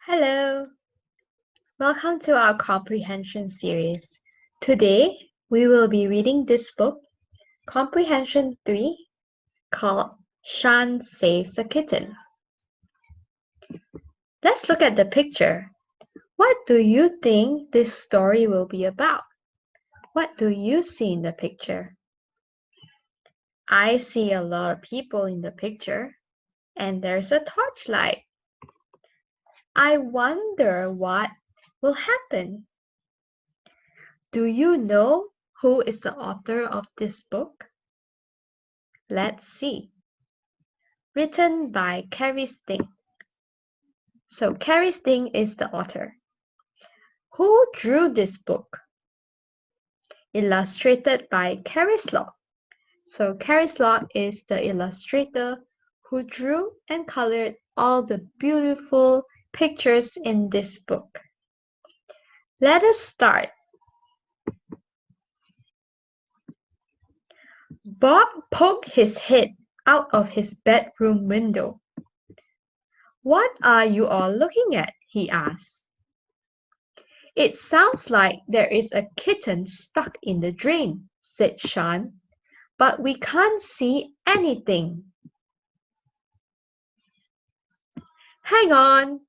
Hello, welcome to our comprehension series. Today, we will be reading this book, Comprehension 3, called Shan Saves a Kitten. Let's look at the picture. What do you think this story will be about? What do you see in the picture? I see a lot of people in the picture, and there's a torchlight. I wonder what will happen. Do you know who is the author of this book? Let's see. Written by Carrie Sting. So Carrie Sting is the author. Who drew this book? Illustrated by Carrie Slott. So Carrie Slott is the illustrator who drew and colored all the beautiful pictures in this book. Let us start. Bob poked his head out of his bedroom window. "What are you all looking at?" he asked. "It sounds like there is a kitten stuck in the drain," said Shawn, "but we can't see anything." "Hang on,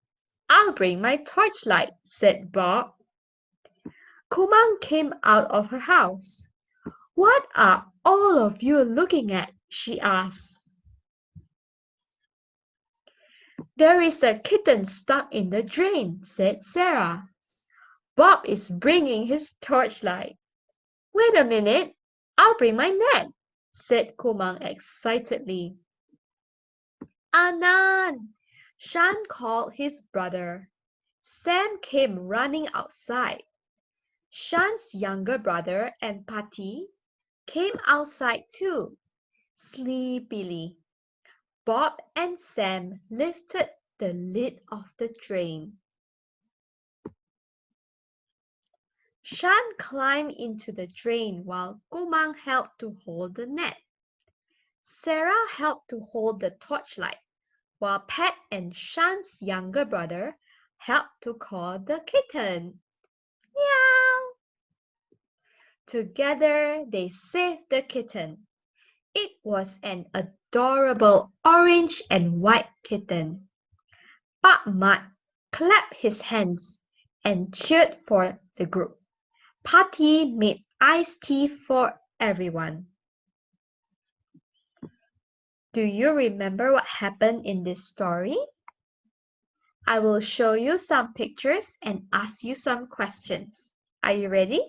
I'll bring my torchlight," said Bob. Kumang came out of her house. "What are all of you looking at?" she asked. "There is a kitten stuck in the drain," said Sara. Bob is bringing his torchlight. "Wait a minute, I'll bring my net," said Kumang excitedly. "Anand!" Shan called his brother. Sam came running outside. Shan's younger brother and Patti came outside too, sleepily. Bob and Sam lifted the lid of the drain. Shan climbed into the drain while Kumang helped to hold the net. Sara helped to hold the torchlight, while Pat and Shan's younger brother helped to call the kitten. Meow! Together they saved the kitten. It was an adorable orange and white kitten. Bob Mutt clapped his hands and cheered for the group. Patti made iced tea for everyone. Do you remember what happened in this story? I will show you some pictures and ask you some questions. Are you ready?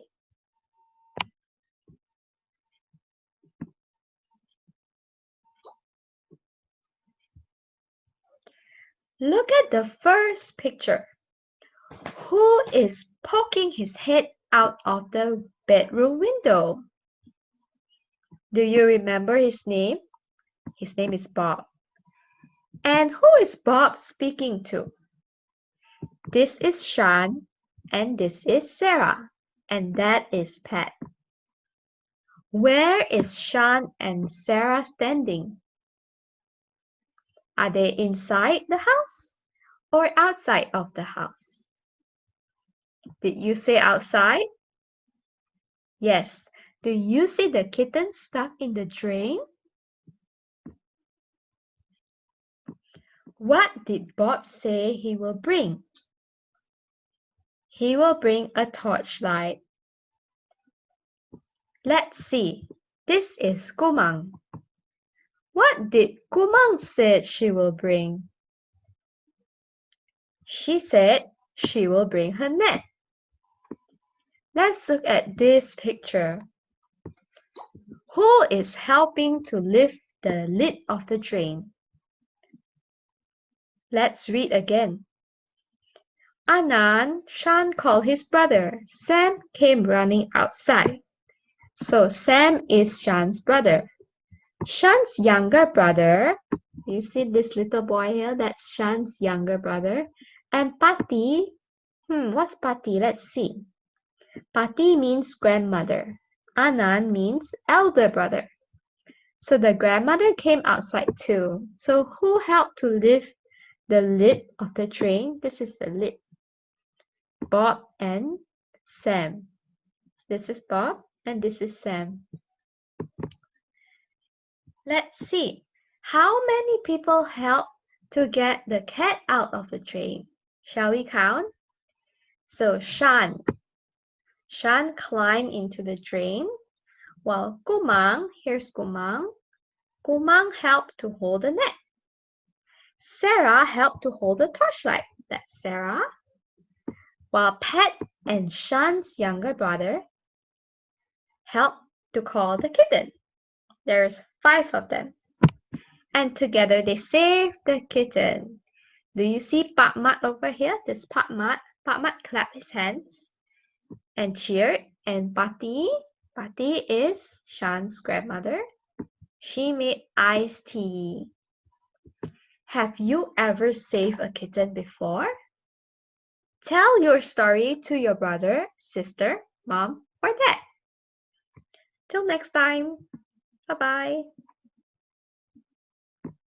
Look at the first picture. Who is poking his head out of the bedroom window? Do you remember his name? His name is Bob. And who is Bob speaking to? This is Shan, and this is Sara, and that is Pat. Where is Shan and Sara standing? Are they inside the house or outside of the house? Did you say outside? Yes. Do you see the kitten stuck in the drain? What did Bob say he will bring? He will bring a torchlight. Let's see. This is Kumang. What did Kumang say she will bring? She said she will bring her net. Let's look at this picture. Who is helping to lift the lid of the drain? Let's read again. Anand, Shan called his brother. Sam came running outside. So Sam is Shan's brother. Shan's younger brother, you see this little boy here? That's Shan's younger brother. And Patti, what's Patti? Let's see. Patti means grandmother. Anand means elder brother. So the grandmother came outside too. So who helped to lift The lid of the train, this is the lid. Bob and Sam. This is Bob and this is Sam. Let's see. How many people helped to get the cat out of the train? Shall we count? So Shan climbed into the train, while Kumang, here's Kumang helped to hold the net. Sarah helped to hold the torchlight, that's Sarah. While Pat and Shan's younger brother helped to call the kitten. There's 5 of them. And together they saved the kitten. Do you see Pak Mat over here? This Pak Mat. Pak Mat clapped his hands and cheered. And Pati is Shan's grandmother. She made iced tea. Have you ever saved a kitten before? Tell your story to your brother, sister, mom, or dad. Till next time. Bye-bye.